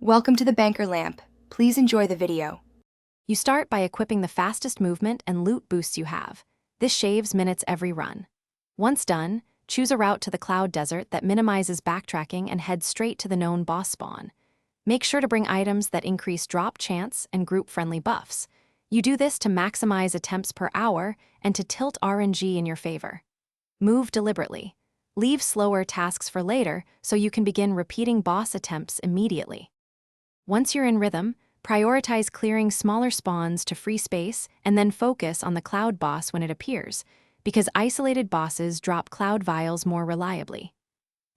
Welcome to the Banker Lamp. Please enjoy the video. You start by equipping the fastest movement and loot boosts you have. This shaves minutes every run. Once done, choose a route to the Cloud Desert that minimizes backtracking and head straight to the known boss spawn. Make sure to bring items that increase drop chance and group-friendly buffs. You do this to maximize attempts per hour and to tilt RNG in your favor. Move deliberately. Leave slower tasks for later so you can begin repeating boss attempts immediately. Once you're in rhythm, prioritize clearing smaller spawns to free space and then focus on the cloud boss when it appears, because isolated bosses drop cloud vials more reliably.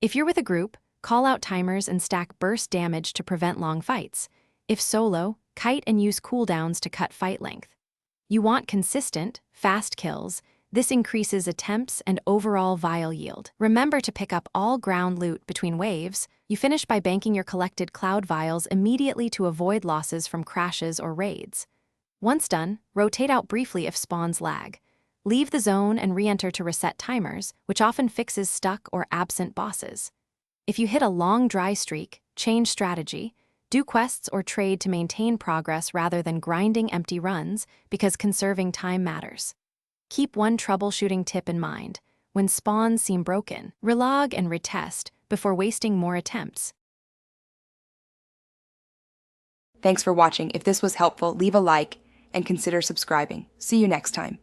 If you're with a group, call out timers and stack burst damage to prevent long fights. If solo, kite and use cooldowns to cut fight length. You want consistent, fast kills. This increases attempts and overall vial yield. Remember to pick up all ground loot between waves. You finish by banking your collected cloud vials immediately to avoid losses from crashes or raids. Once done, rotate out briefly if spawns lag. Leave the zone and re-enter to reset timers, which often fixes stuck or absent bosses. If you hit a long dry streak, change strategy. Do quests or trade to maintain progress rather than grinding empty runs, because conserving time matters. Keep one troubleshooting tip in mind. When spawns seem broken, relog and retest before wasting more attempts. Thanks for watching. If this was helpful, leave a like and consider subscribing. See you next time.